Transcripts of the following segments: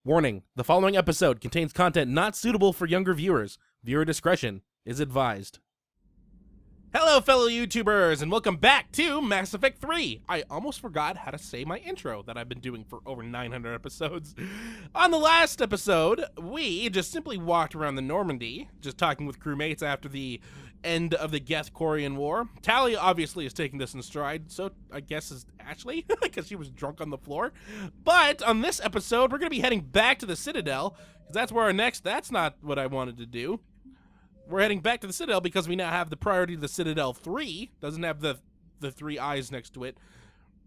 Warning, the following episode contains content not suitable for younger viewers. Viewer discretion is advised. Hello, fellow YouTubers, and welcome back to Mass Effect 3. I almost forgot how to say my intro that I've been doing for over 900 episodes. On the last episode, we just simply walked around the Normandy, just talking with crewmates after the end of the Geth-Corian War. Tali obviously is taking this in stride, so I guess is Ashley, because she was drunk on the floor. But on this episode, we're going to be heading back to the Citadel, because that's where our next... That's not what I wanted to do. We're heading back to the Citadel because we now have the priority to the Citadel 3. Doesn't have the three eyes next to it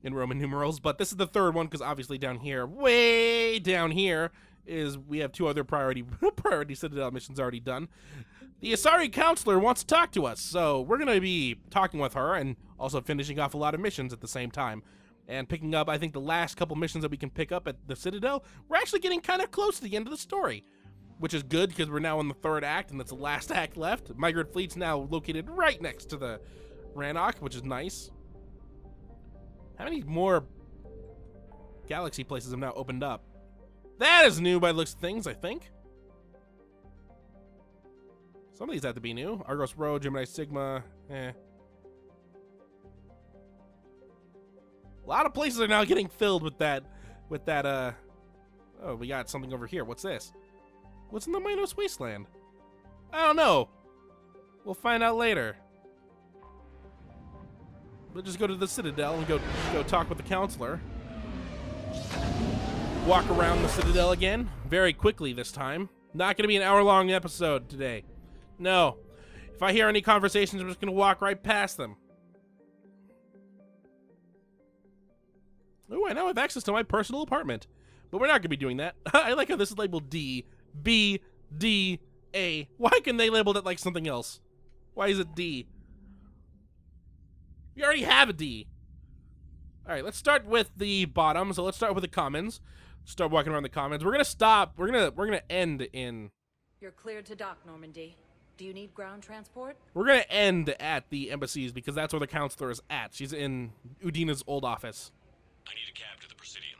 in Roman numerals, but this is the third one because obviously down here, way down here, is we have two other priority Citadel missions already done. The Asari counselor wants to talk to us, so we're going to be talking with her and also finishing off a lot of missions at the same time. And picking up, I think, the last couple missions that we can pick up at the Citadel. We're actually getting kind of close to the end of the story, which is good because we're now in the third act and that's the last act left. Migrant Fleet's now located right next to the Rannoch, which is nice. How many more galaxy places have now opened up? That is new by the looks of things, I think. Some of these have to be new. Argos Road, Gemini Sigma, A lot of places are now getting filled with that, oh, we got something over here. What's this? What's in the Minos Wasteland? I don't know. We'll find out later. We'll just go to the Citadel and go talk with the counselor. Walk around the Citadel again, very quickly this time. Not going to be an hour-long episode today. No. If I hear any conversations, I'm just going to walk right past them. Oh, I now have access to my personal apartment. But we're not going to be doing that. I like how this is labeled D. B, D, A. Why can they label it like something else? Why is it D? We already have a D. Alright, let's start with the bottom. So let's start with the commons. Start walking around the commons. We're gonna stop. We're gonna end in... You're cleared to dock, Normandy. Do you need ground transport? We're gonna end at the embassies because that's where the counselor is at. She's in Udina's old office. I need a cab to the Presidium.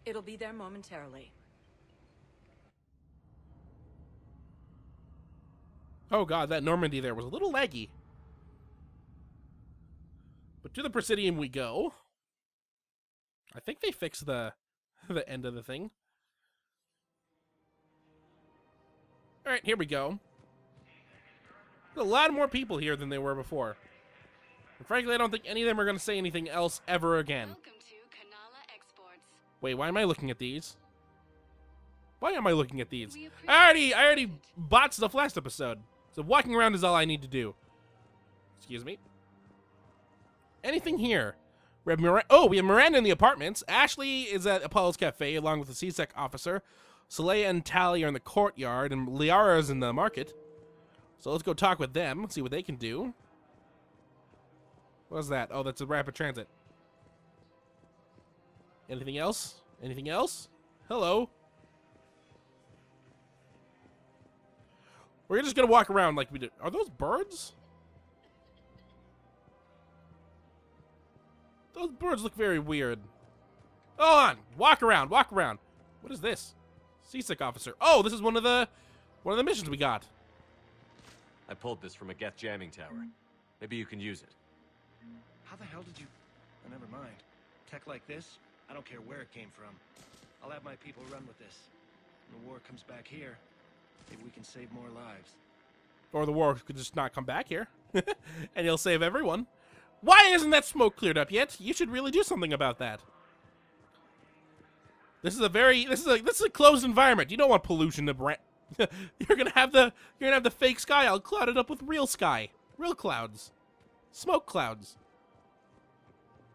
It'll be there momentarily. Oh god, that Normandy there was a little laggy. But to the Presidium we go. I think they fixed the end of the thing. Alright, here we go. There's a lot more people here than there were before. And frankly, I don't think any of them are going to say anything else ever again. Welcome to Kanala Exports. Wait, why am I looking at these? Why am I looking at these? I already bought stuff last episode. So walking around is all I need to do. Excuse me. Anything here? We have we have Miranda in the apartments. Ashley is at Apollo's Cafe along with the CSEC officer. Soleil and Tali are in the courtyard, and Liara's in the market. So let's go talk with them, see what they can do. What's that? Oh, that's a rapid transit. Anything else? Anything else? Hello? We're just gonna walk around like we did. Are those birds? Those birds look very weird. Hold on. Walk around. Walk around. What is this? CSEC officer. Oh, this is one of the missions we got. I pulled this from a Geth jamming tower. Maybe you can use it. How the hell did you... Oh, never mind. Tech like this, I don't care where it came from. I'll have my people run with this. When the war comes back here, maybe we can save more lives. Or the war could just not come back here. And he'll save everyone. Why isn't that smoke cleared up yet? You should really do something about that. This is a closed environment. You don't want pollution to you're gonna have the fake sky all clouded up with real sky. Real clouds. Smoke clouds.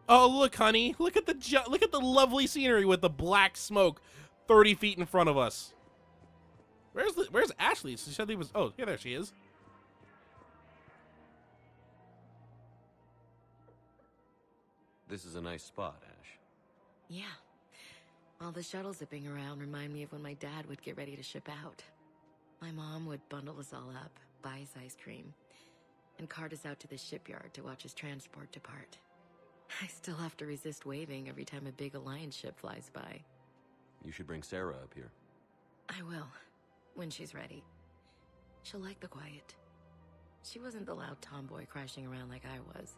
Oh, look, honey. Look at the lovely scenery with the black smoke 30 feet in front of us. Where's Ashley? She said he was... Oh, yeah, there she is. This is a nice spot, Ash. Yeah. All the shuttles zipping around remind me of when my dad would get ready to ship out. My mom would bundle us all up, buy us ice cream, and cart us out to the shipyard to watch his transport depart. I still have to resist waving every time a big Alliance ship flies by. You should bring Sarah up here. I will, when she's ready. She'll like the quiet. She wasn't the loud tomboy crashing around like I was.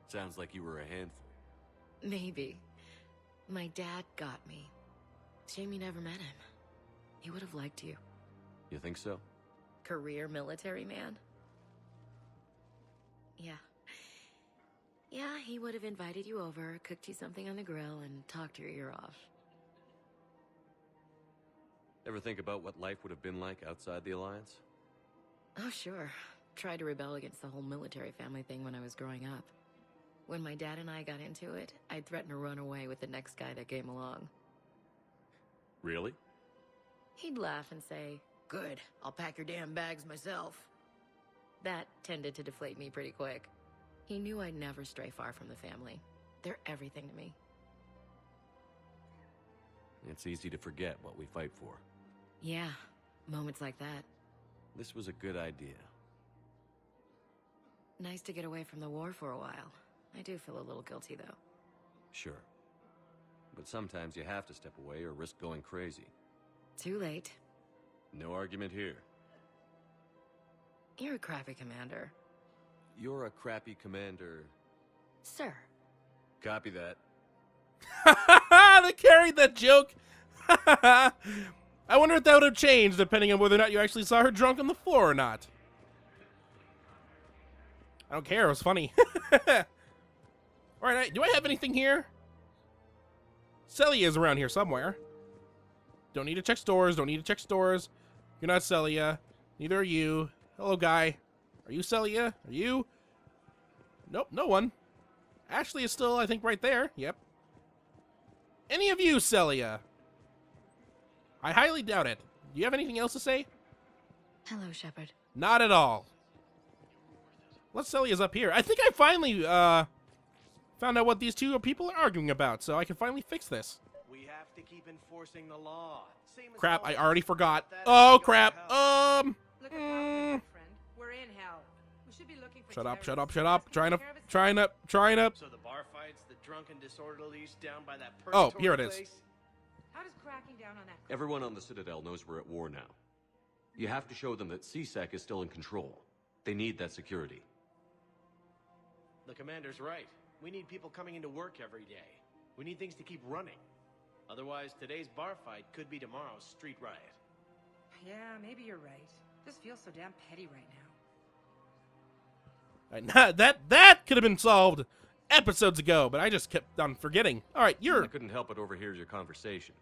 Sounds like you were a handful. Maybe. My dad got me. Shame you never met him. He would have liked you. You think so? Career military man? Yeah. Yeah, he would have invited you over, cooked you something on the grill, and talked your ear off. Ever think about what life would have been like outside the Alliance? Oh, sure. Tried to rebel against the whole military family thing when I was growing up. When my dad and I got into it, I'd threaten to run away with the next guy that came along. Really? He'd laugh and say, "Good, I'll pack your damn bags myself." That tended to deflate me pretty quick. He knew I'd never stray far from the family. They're everything to me. It's easy to forget what we fight for. Yeah, moments like that. This was a good idea. Nice to get away from the war for a while. I do feel a little guilty, though. Sure. But sometimes you have to step away or risk going crazy. Too late. No argument here. You're a crappy commander. You're a crappy commander. Sir. Copy that. They carried that joke. I wonder if that would have changed depending on whether or not you actually saw her drunk on the floor or not. I don't care. It was funny. All right, do I have anything here? Celia is around here somewhere. Don't need to check stores. Don't need to check stores. You're not Celia. Neither are you. Hello, guy. Are you Celia? Are you? Nope, no one. Ashley is still, I think, right there. Yep. Any of you, Celia? I highly doubt it. Do you have anything else to say? Hello, Shepard. Not at all. Unless Celia's up here. I think I finally, found out what these two people are arguing about, so I can finally fix this. We have to keep enforcing the law. Same as Crap, I always. already forgot. That Oh, ain't gonna crap. help. Look at my friend. We're in hell. We should be looking for Shut up, shut up, terrorists. shut up. Let's take Trying to. So the bar fights, the drunken disorderlies down by that Oh, Purgatory here it is. place? How does cracking down on that? Everyone on the Citadel knows we're at war now. You have to show them that CSEC is still in control. They need that security. The commander's right. We need people coming into work every day. We need things to keep running. Otherwise, today's bar fight could be tomorrow's street riot. Yeah, maybe you're right. This feels so damn petty right now. That could have been solved episodes ago, but I just kept on forgetting. All right, I couldn't help but overhear your conversation.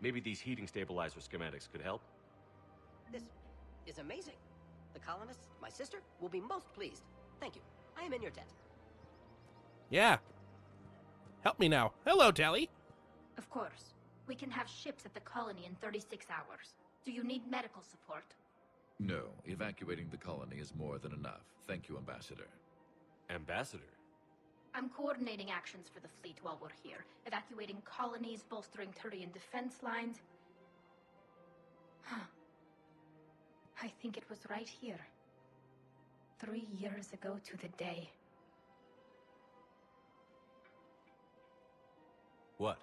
Maybe these heating stabilizer schematics could help? This is amazing. The colonists, my sister, will be most pleased. Thank you. I am in your debt. Yeah. Help me now. Hello, Tally. Of course. We can have ships at the colony in 36 hours. Do you need medical support? No, evacuating the colony is more than enough. Thank you, Ambassador. Ambassador? I'm coordinating actions for the fleet while we're here, evacuating colonies, bolstering Turian defense lines. Huh. I think it was right here. 3 years ago to the day. What?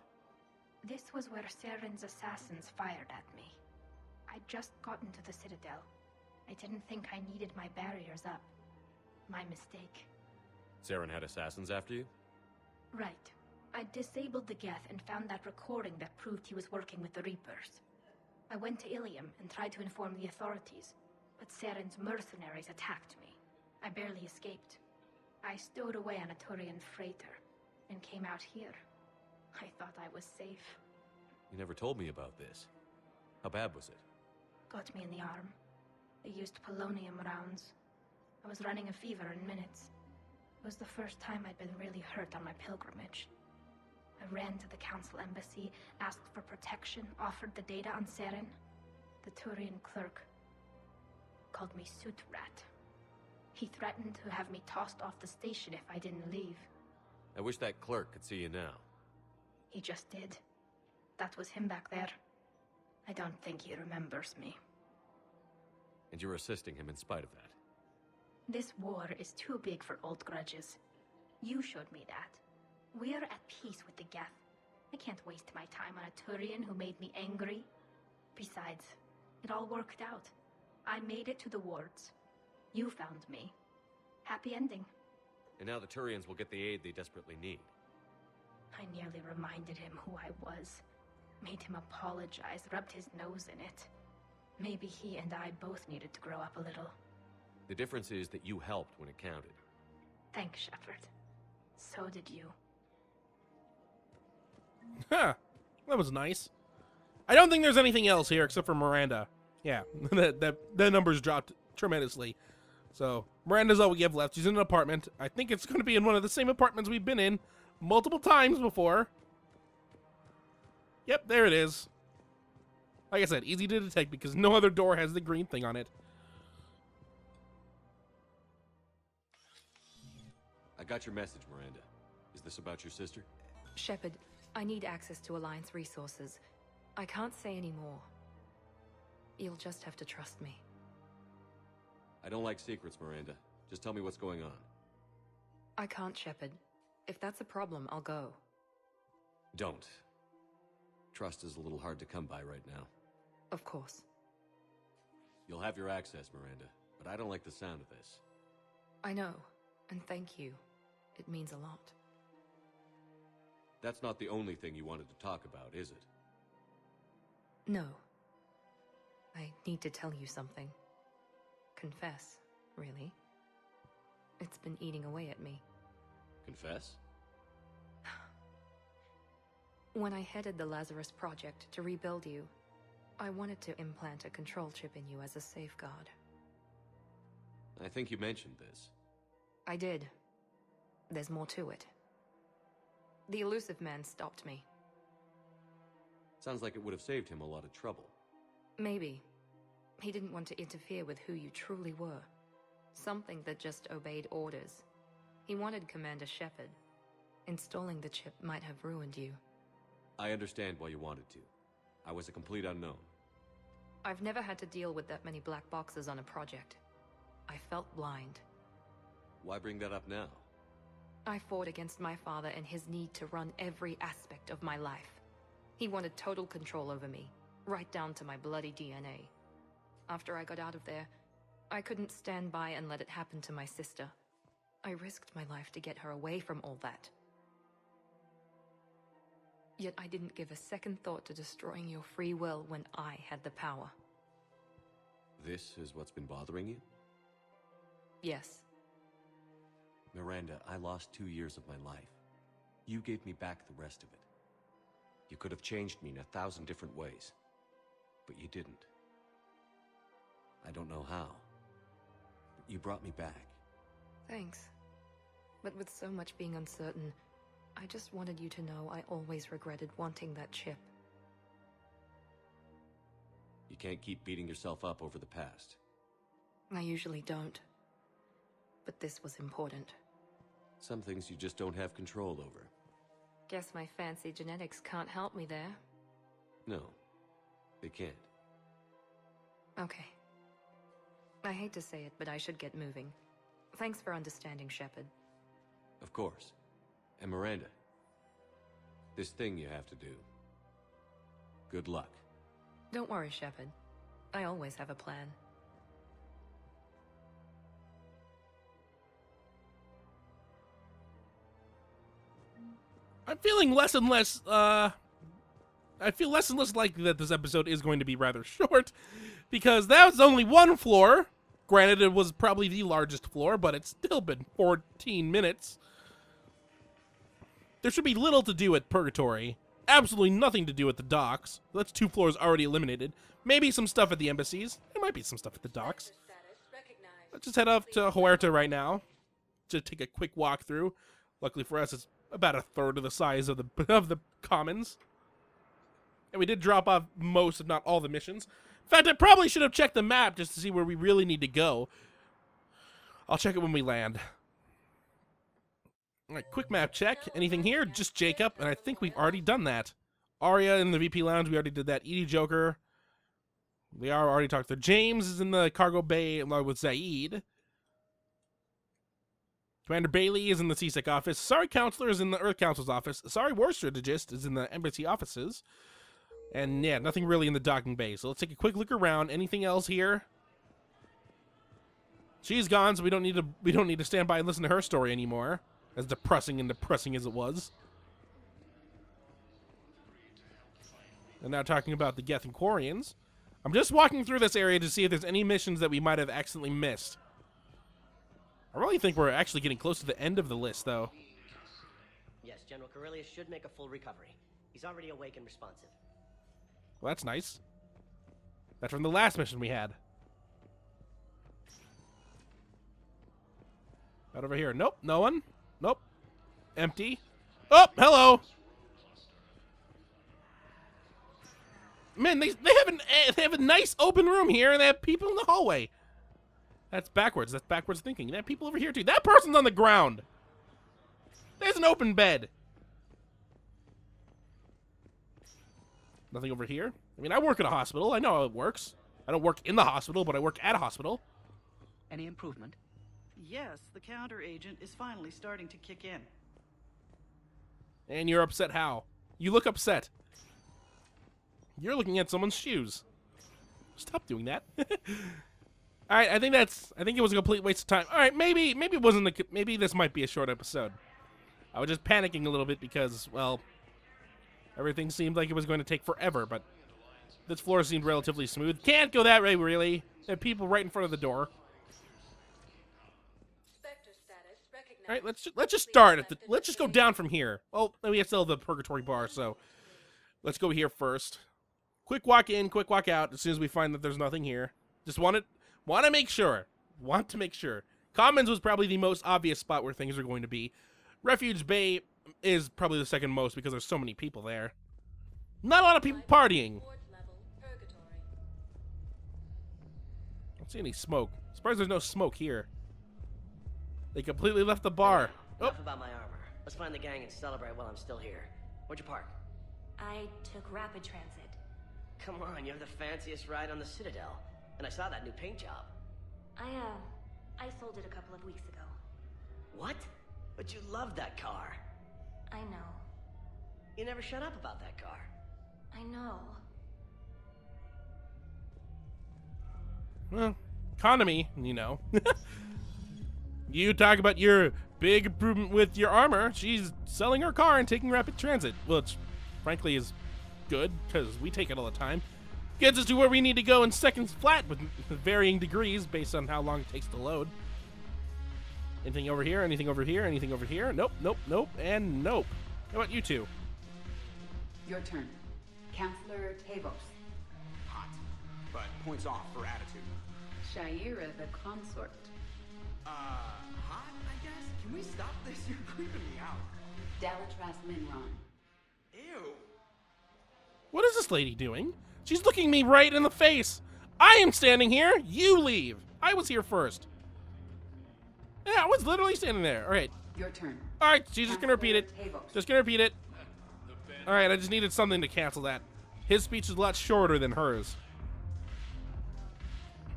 This was where Saren's assassins fired at me. I'd just gotten to the Citadel. I didn't think I needed my barriers up. My mistake. Saren had assassins after you? Right. I disabled the Geth and found that recording that proved he was working with the Reapers. I went to Ilium and tried to inform the authorities, but Saren's mercenaries attacked me. I barely escaped. I stowed away on a Turian freighter and came out here. I thought I was safe. You never told me about this. How bad was it? Got me in the arm. They used polonium rounds. I was running a fever in minutes. It was the first time I'd been really hurt on my pilgrimage. I ran to the council embassy, asked for protection, offered the data on Saren. The Turian clerk called me Soot Rat. He threatened to have me tossed off the station if I didn't leave. I wish that clerk could see you now. He just did. That was him back there. I don't think he remembers me. And you're assisting him in spite of that. This war is too big for old grudges. You showed me that. We're at peace with the Geth. I can't waste my time on a Turian who made me angry. Besides, it all worked out. I made it to the wards. You found me. Happy ending. And now the Turians will get the aid they desperately need. I nearly reminded him who I was. Made him apologize, rubbed his nose in it. Maybe he and I both needed to grow up a little. The difference is that you helped when it counted. Thanks, Shepard. So did you. Huh. That was nice. I don't think there's anything else here except for Miranda. Yeah, that number's dropped tremendously. So, Miranda's all we have left. She's in an apartment. I think it's going to be in one of the same apartments we've been in multiple times before. Yep, there it is. Like I said, easy to detect because no other door has the green thing on it. I got your message, Miranda. Is this about your sister? Shepard, I need access to Alliance resources. I can't say any more. You'll just have to trust me. I don't like secrets, Miranda. Just tell me what's going on. I can't, Shepard. If that's a problem, I'll go. Don't. Trust is a little hard to come by right now. Of course. You'll have your access, Miranda, but I don't like the sound of this. I know, and thank you. It means a lot. That's not the only thing you wanted to talk about, is it? No. I need to tell you something. Confess, really. It's been eating away at me. Confess? When I headed the Lazarus Project to rebuild you, I wanted to implant a control chip in you as a safeguard. I think you mentioned this. I did. There's more to it. The elusive man stopped me. Sounds like it would have saved him a lot of trouble. Maybe. He didn't want to interfere with who you truly were. Something that just obeyed orders. He wanted Commander Shepard. Installing the chip might have ruined you. I understand why you wanted to. I was a complete unknown. I've never had to deal with that many black boxes on a project. I felt blind. Why bring that up now? I fought against my father and his need to run every aspect of my life. He wanted total control over me, right down to my bloody DNA. After I got out of there, I couldn't stand by and let it happen to my sister. I risked my life to get her away from all that. Yet I didn't give a second thought to destroying your free will when I had the power. This is what's been bothering you? Yes. Miranda, I lost 2 years of my life. You gave me back the rest of it. You could have changed me in 1,000 different ways, but you didn't. I don't know how, but you brought me back. Thanks. But with so much being uncertain, I just wanted you to know I always regretted wanting that chip. You can't keep beating yourself up over the past. I usually don't. But this was important. Some things you just don't have control over. Guess my fancy genetics can't help me there. No, they can't. Okay. I hate to say it, but I should get moving. Thanks for understanding, Shepard. Of course. And Miranda, this thing you have to do. Good luck. Don't worry, Shepard. I always have a plan. I'm feeling less and less, I feel less and less likely that this episode is going to be rather short, because that was only one floor. Granted, it was probably the largest floor, but it's still been 14 minutes. There should be little to do at Purgatory. Absolutely nothing to do at the docks. That's 2 floors already eliminated. Maybe some stuff at the embassies. There might be some stuff at the docks. Let's just head up to Huerta right now. Just take a quick walk through. Luckily for us, it's about a third of the size of the Commons. And we did drop off most, if not all, the missions. In fact, I probably should have checked the map just to see where we really need to go. I'll check it when we land. All right, quick map check. Anything here? Just Jacob, and I think we've already done that. Arya in the VP Lounge, we already did that. Edie Joker. We already talked to James, is in the cargo bay along with Zaid. Commander Bailey is in the CSEC office. Sorry Counselor is in the Earth Council's office. Sorry War Strategist is in the embassy offices. And yeah, nothing really in the docking bay. So let's take a quick look around. Anything else here? She's gone, so we don't need to stand by and listen to her story anymore. As depressing as it was. And now talking about the Geth and Quarians. I'm just walking through this area to see if there's any missions that we might have accidentally missed. I really think we're actually getting close to the end of the list, though. Yes, General Corellius should make a full recovery. He's already awake and responsive. Well, that's nice. That's from the last mission we had. Right over here. Nope, no one. Nope. Empty. Oh, hello. Man, they have a nice open room here, and they have people in the hallway. That's backwards. That's backwards thinking. They have people over here too. That person's on the ground. There's an open bed. Nothing over here. I mean, I work at a hospital. I know how it works. I don't work in the hospital, but I work at a hospital. Any improvement? Yes, the counter agent is finally starting to kick in. And you're upset how? You look upset. You're looking at someone's shoes. Stop doing that. All right, I think it was a complete waste of time. All right, maybe it wasn't maybe this might be a short episode. I was just panicking a little bit because, well, everything seemed like it was going to take forever, but this floor seemed relatively smooth. Can't go that way, really. There are people right in front of the door. All right, let's just start at let's just go down from here. Oh, we still have the Purgatory Bar, so let's go here first. Quick walk in, quick walk out. As soon as we find that there's nothing here, just want to make sure. Want to make sure. Commons was probably the most obvious spot where things are going to be. Refuge Bay is probably the second most because there's so many people there. Not a lot of people partying. Don't see any smoke. Surprised there's no smoke here. They completely left the bar. Enough about my armor. Let's find the gang and celebrate while I'm still here. Where'd you park? I took rapid transit. Come on, you have the fanciest ride on the Citadel. And I saw that new paint job. I sold it a couple of weeks ago. What? But you loved that car. I know. You never shut up about that car. I know. Well, economy, you know. You talk about your big improvement with your armor. She's selling her car and taking rapid transit, which frankly is good because we take it all the time. Gets us to where we need to go in seconds flat with varying degrees based on how long it takes to load. Anything over here? Anything over here? Anything over here? Nope, nope, nope, and nope. How about you two? Your turn. Counselor Tavos. Hot, but points off for attitude. Shaira the consort. Hot, I guess? Can we stop this? You're creeping me out. Dalatras Minron. Ew. What is this lady doing? She's looking me right in the face. I am standing here. You leave. I was here first. Yeah, I was literally standing there. All right. Your turn. All right, she's just going to repeat it. Just going to repeat it. All right, I just needed something to cancel that. His speech is a lot shorter than hers.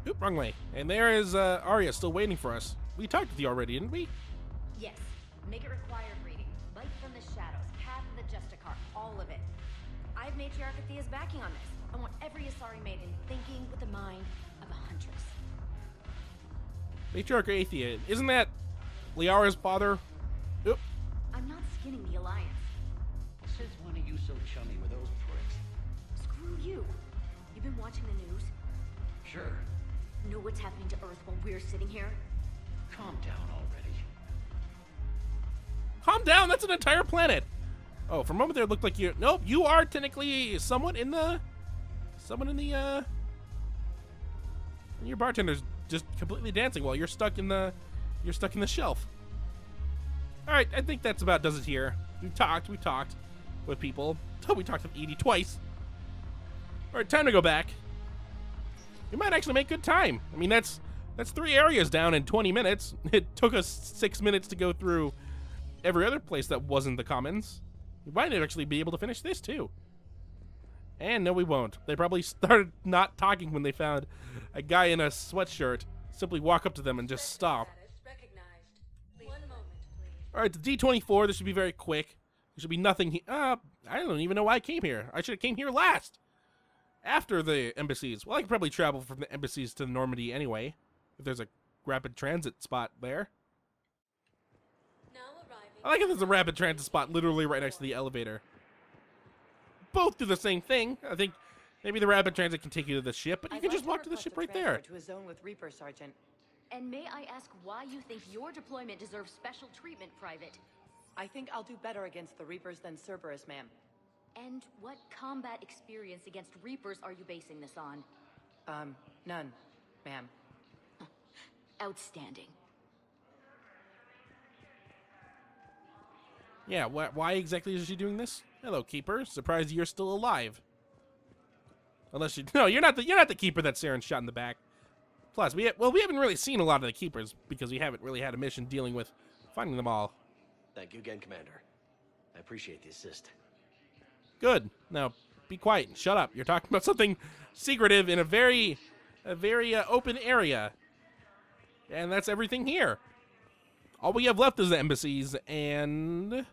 Oop, wrong way. And there is Arya still waiting for us. We talked with you already, didn't we? Yes. Make it required reading. Light from the shadows, Path of the Justicar, all of it. I have Matriarch Athea's backing on this. I want every Asari maiden thinking with the mind of a huntress. Matriarch Athea. Isn't that Liara's father? Oop. I'm not skinning the Alliance. Since when are you so chummy with those pricks? Screw you. You've been watching the news? Sure. Know what's happening to Earth while we're sitting here? Calm down already. Calm down, that's an entire planet. Oh, for a moment there it looked like you. Nope, you are technically someone in the. And your bartender's just completely dancing while you're stuck in the. Shelf. All right, I think that's about does it here. We talked with people. Oh, we talked with Edie twice. All right, time to go back. We might actually make good time. I mean, that's 3 areas down in 20 minutes. It took us 6 minutes to go through every other place that wasn't the Commons. We might actually be able to finish this too. And no, we won't. They probably started not talking when they found a guy in a sweatshirt. Simply walk up to them and just stop. All right, the D24. This should be very quick. There should be nothing. I don't even know why I came here. I should have came here last. after the embassies. Well, I can probably travel from the embassies to Normandy anyway, if there's a rapid transit spot there. I like if there's a rapid transit spot literally right next to the elevator. Both do the same thing. I think maybe the rapid transit can take you to the ship, but you can just walk to the ship right there. To a zone with Reaper, Sergeant. And may I ask why you think your deployment deserves special treatment, Private? I think I'll do better against the Reapers than Cerberus, ma'am. And what combat experience against Reapers are you basing this on? None, ma'am. Outstanding. Yeah, why exactly is she doing this? Hello, Keeper. Surprised you're still alive. Unless you... No, you're not the Keeper that Saren shot in the back. Plus, we haven't really seen a lot of the Keepers because we haven't really had a mission dealing with finding them all. Thank you again, Commander. I appreciate the assist. Good. Now, be quiet and shut up. You're talking about something secretive in a very open area. And that's everything here. All we have left is the embassies and...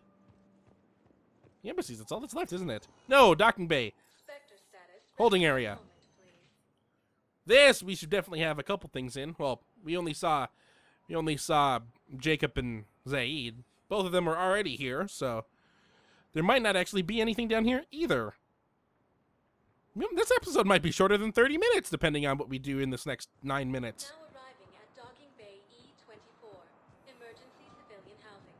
The embassies, that's all that's left, isn't it? No, docking bay. Holding area. This, we should definitely have a couple things in. Well, we only saw Jacob and Zaid. Both of them are already here, so there might not actually be anything down here either. This episode might be shorter than 30 minutes, depending on what we do in this next 9 minutes. Now arriving at docking bay E24, emergency civilian housing.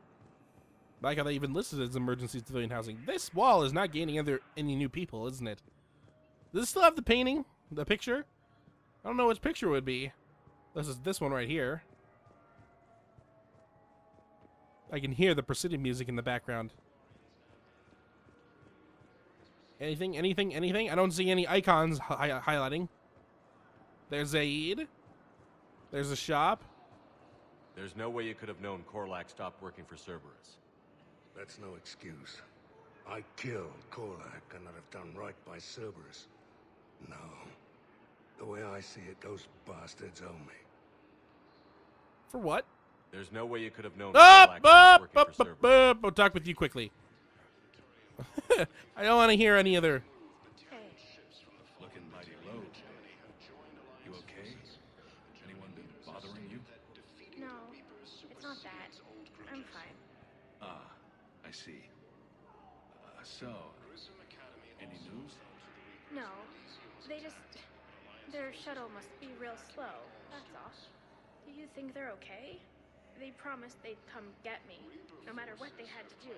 Like how they even listed it as emergency civilian housing. This wall is not gaining any new people, isn't it? Does it still have the painting? The picture? I don't know which picture it would be. This is this one right here. I can hear the Presidium music in the background. Anything? I don't see any icons highlighting. There's Zaid. There's a shop. There's no way you could have known Korlak stopped working for Cerberus. That's no excuse. I killed Korlak and I'd have done right by Cerberus. No. The way I see it, those bastards owe me. For what? There's no way you could have known Korlak stopped working for Cerberus. I'll talk with you quickly. I don't want to hear any other... Looking mighty low. You okay? Anyone been bothering you? No, it's not that. I'm fine. Ah, I see. So, any news? No, they just... Their shuttle must be real slow, that's all. Do you think they're okay? They promised they'd come get me, no matter what they had to do.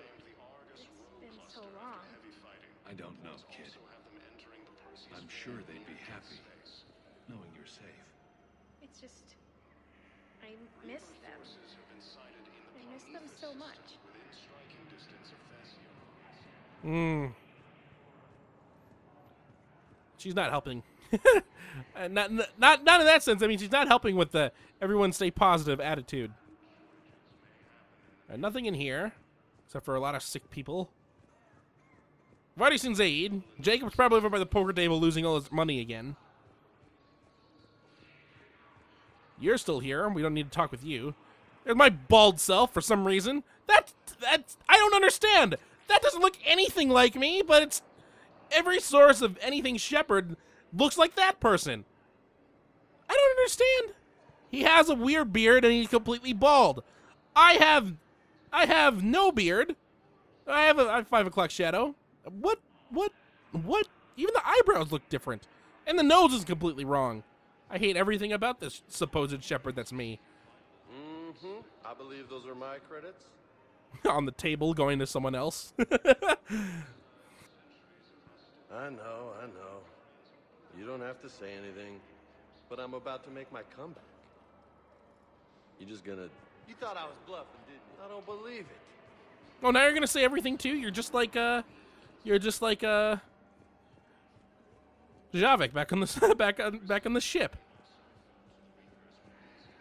It's been so long. I don't know, kid. I'm sure they'd be happy, knowing you're safe. It's just... I miss them. I miss them so much. She's not helping. not in that sense. I mean, she's not helping with the everyone stay positive attitude. Nothing in here, except for a lot of sick people. I've already seen Zaid. Jacob's probably over by the poker table losing all his money again. You're still here. We don't need to talk with you. There's my bald self for some reason. That's I don't understand. That doesn't look anything like me, but it's every source of anything Shepard looks like that person. I don't understand. He has a weird beard and he's completely bald. I have no beard. I have a 5 o'clock shadow. What? Even the eyebrows look different. And the nose is completely wrong. I hate everything about this supposed Shepard that's me. Mm-hmm. I believe those are my credits. On the table going to someone else. I know. You don't have to say anything. But I'm about to make my comeback. You just gonna... You thought I was bluffing, didn't you? I don't believe it. Oh, now you're gonna say everything too? You're just like Javik back on the back on the ship.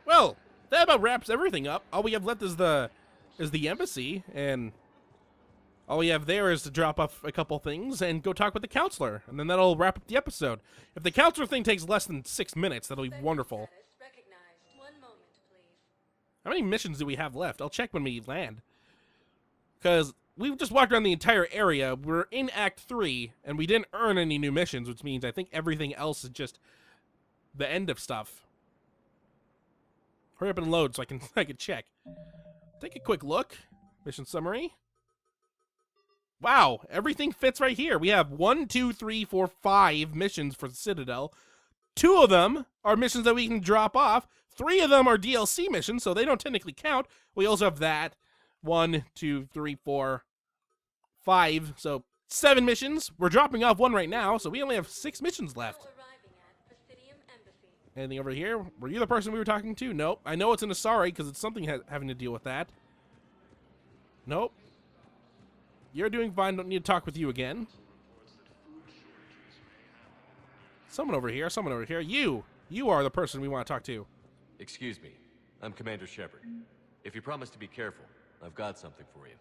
Well, that about wraps everything up. All we have left is the embassy, and all we have there is to drop off a couple things and go talk with the counselor, and then that'll wrap up the episode. If the counselor thing takes less than 6 minutes, that'll be wonderful. How many missions do we have left? I'll check when we land. Because we've just walked around the entire area. We're in Act 3, and we didn't earn any new missions, which means I think everything else is just the end of stuff. Hurry up and load so I can check. Take a quick look. Mission summary. Wow, everything fits right here. We have 1, 2, 3, 4, 5 missions for the Citadel. 2 of them are missions that we can drop off. 3 of them are DLC missions, so they don't technically count. We also have that. 1, 2, 3, 4, 5. So 7 missions. We're dropping off 1 right now, so we only have 6 missions left. Anything over here? Were you the person we were talking to? Nope. I know it's an Asari because it's something having to deal with that. Nope. You're doing fine. Don't need to talk with you again. Someone over here. Someone over here. You are the person we want to talk to. Excuse me. I'm Commander Shepard. If you promise to be careful, I've got something for you.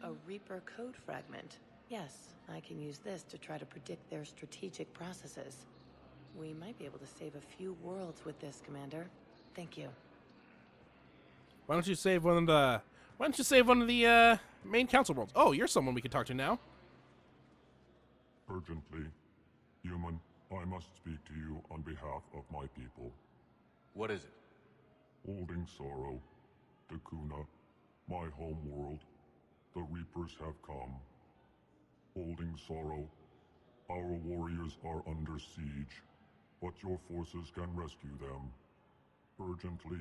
A Reaper code fragment. Yes, I can use this to try to predict their strategic processes. We might be able to save a few worlds with this, Commander. Thank you. Why don't you save one of the main council worlds? Oh, you're someone we can talk to now. Urgently, human, I must speak to you on behalf of my people. What is it? Holding sorrow, Dakuna, my home world, the Reapers have come. Holding sorrow, our warriors are under siege, but your forces can rescue them. Urgently,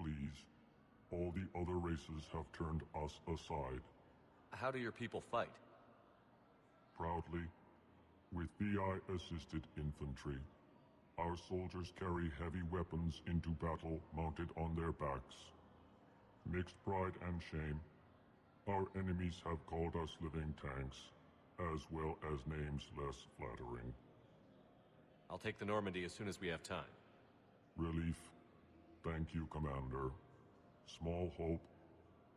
please. All the other races have turned us aside. How do your people fight? Proudly, with VI-assisted infantry. Our soldiers carry heavy weapons into battle mounted on their backs. Mixed pride and shame, our enemies have called us living tanks, as well as names less flattering. I'll take the Normandy as soon as we have time. Relief. Thank you, Commander. Small hope.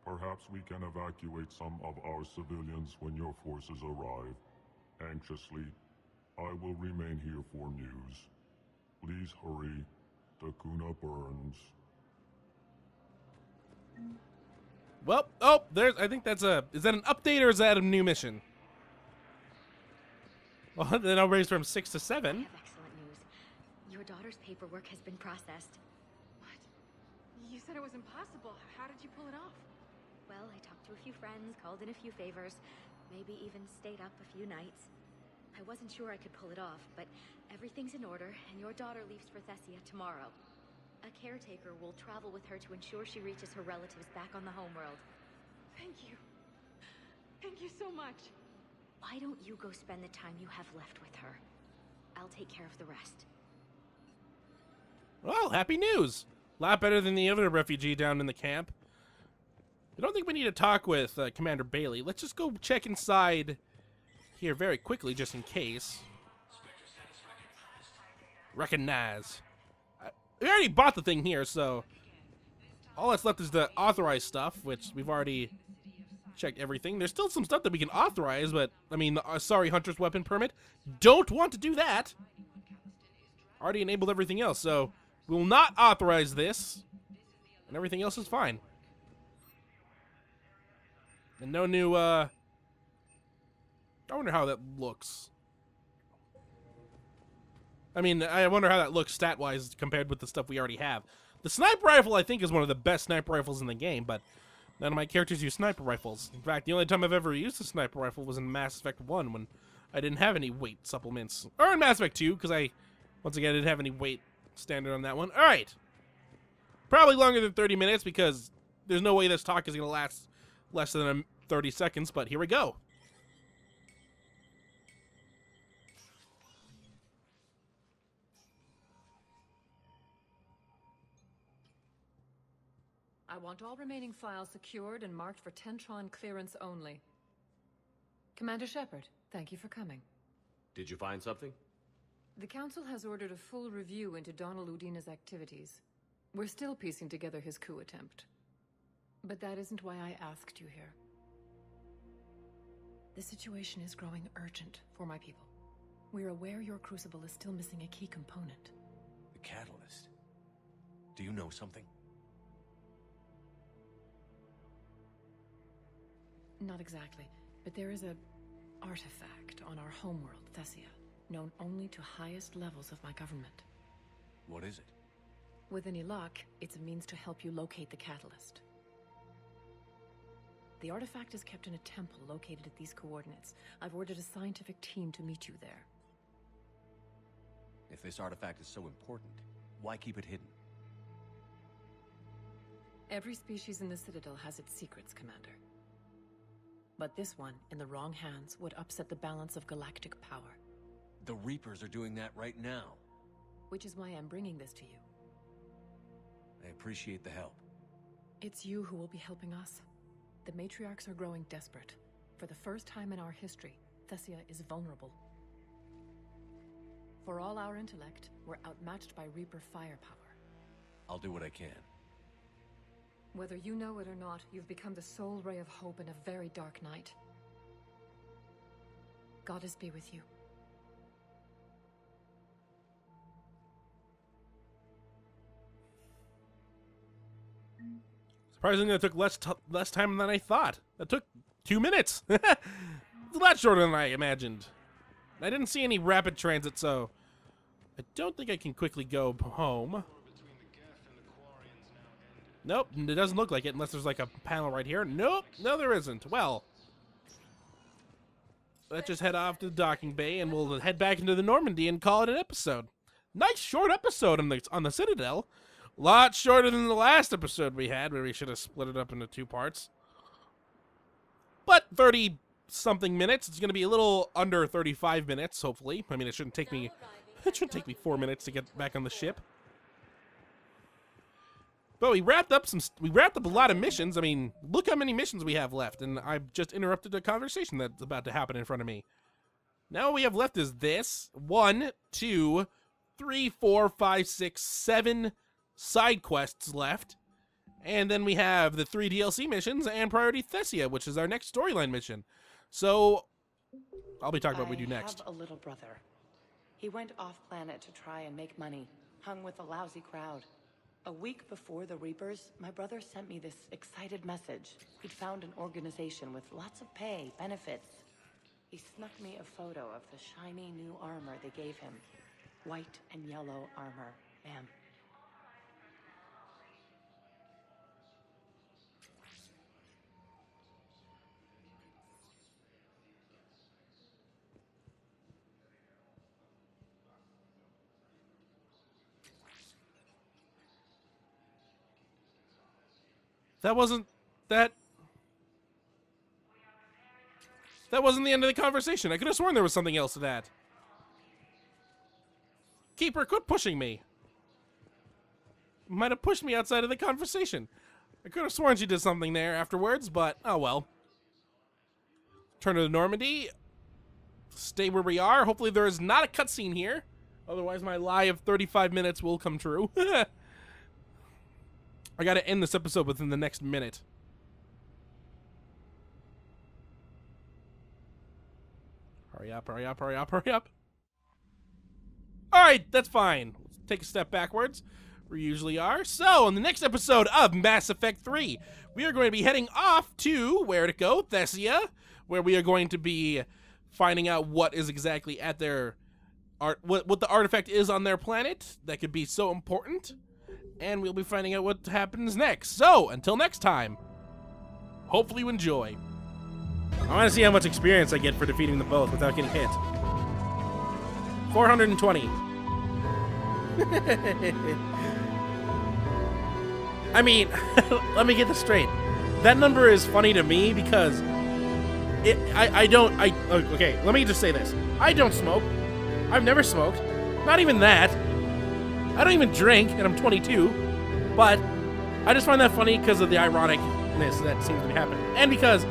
Perhaps we can evacuate some of our civilians when your forces arrive. Anxiously, I will remain here for news. Please hurry. Dakuna burns. Well, I think that's is that an update or is that a new mission? Well, then I'll raise from 6 to 7. I have excellent news. Your daughter's paperwork has been processed. What? You said it was impossible. How did you pull it off? Well, I talked to a few friends, called in a few favors, maybe even stayed up a few nights. I wasn't sure I could pull it off, but everything's in order, and your daughter leaves for Thessia tomorrow. A caretaker will travel with her to ensure she reaches her relatives back on the homeworld. Thank you. Thank you so much. Why don't you go spend the time you have left with her? I'll take care of the rest. Well, happy news. A lot better than the other refugee down in the camp. I don't think we need to talk with Commander Bailey. Let's just go check inside here very quickly, just in case. Recognize. We already bought the thing here, so all that's left is the authorized stuff, which we've already checked everything. There's still some stuff that we can authorize, but, I mean, the Asari Hunter's Weapon Permit, don't want to do that. Already enabled everything else, so we'll not authorize this, and everything else is fine. And no new, I wonder how that looks. I mean, I wonder how that looks stat-wise compared with the stuff we already have. The sniper rifle, I think, is one of the best sniper rifles in the game, but none of my characters use sniper rifles. In fact, the only time I've ever used a sniper rifle was in Mass Effect 1 when I didn't have any weight supplements. Or in Mass Effect 2, because once again, I didn't have any weight standard on that one. All right. Probably longer than 30 minutes because there's no way this talk is going to last less than 30 seconds, but here we go. I want all remaining files secured and marked for Tentron clearance only. Commander Shepard, thank you for coming. Did you find something? The Council has ordered a full review into Donald Udina's activities. We're still piecing together his coup attempt. But that isn't why I asked you here. The situation is growing urgent for my people. We're aware your crucible is still missing a key component. The catalyst. Do you know something? Not exactly, but there is a artifact on our homeworld, Thessia, known only to highest levels of my government. What is it? With any luck, it's a means to help you locate the catalyst. The artifact is kept in a temple located at these coordinates. I've ordered a scientific team to meet you there. If this artifact is so important, why keep it hidden? Every species in the Citadel has its secrets, Commander. But this one, in the wrong hands, would upset the balance of galactic power. The Reapers are doing that right now. Which is why I'm bringing this to you. I appreciate the help. It's you who will be helping us. The matriarchs are growing desperate. For the first time in our history, Thessia is vulnerable. For all our intellect, we're outmatched by Reaper firepower. I'll do what I can. Whether you know it or not, you've become the sole ray of hope in a very dark night. Goddess be with you. Surprisingly, that took less time than I thought. That took 2 minutes. It's a lot shorter than I imagined. I didn't see any rapid transit, so I don't think I can quickly go home. Nope, it doesn't look like it unless there's like a panel right here. Nope, no there isn't. Well, let's just head off to the docking bay and we'll head back into the Normandy and call it an episode. Nice short episode on the Citadel. A lot shorter than the last episode we had, where we should have split it up into 2 parts. But 30-something minutes. It's going to be a little under 35 minutes, hopefully. I mean, it shouldn't take me 4 minutes to get back on the ship. But we wrapped up a lot of missions. I mean, look how many missions we have left, and I've just interrupted a conversation that's about to happen in front of me. Now what we have left is this: 1, 2, 3, 4, 5, 6, 7 side quests left, and then we have the 3 DLC missions and Priority Thessia, which is our next storyline mission. So I'll be talking about what we do next. I have a little brother. He went off planet to try and make money, hung with a lousy crowd. A week before the Reapers, my brother sent me this excited message. He'd found an organization with lots of pay, benefits. He snuck me a photo of the shiny new armor they gave him. White and yellow armor, ma'am. That wasn't the end of the conversation. I could have sworn there was something else to that. Keeper, quit pushing me. Might have pushed me outside of the conversation. I could have sworn she did something there afterwards, but oh well. Turn to the Normandy. Stay where we are. Hopefully there is not a cutscene here. Otherwise my lie of 35 minutes will come true. I gotta end this episode within the next minute. Hurry up, hurry up, hurry up, hurry up. Alright, that's fine. Let's take a step backwards. We usually are. So, in the next episode of Mass Effect 3, we are going to be heading off to, where to go? Thessia, where we are going to be finding out what is exactly at their... what the artifact is on their planet that could be so important. And we'll be finding out what happens next. So, until next time, hopefully you enjoy. I want to see how much experience I get for defeating them both without getting hit. 420. I mean, let me get this straight. That number is funny to me because okay, let me just say this. I don't smoke. I've never smoked. Not even that. I don't even drink, and I'm 22, but I just find that funny because of the ironicness that seems to be happening. And because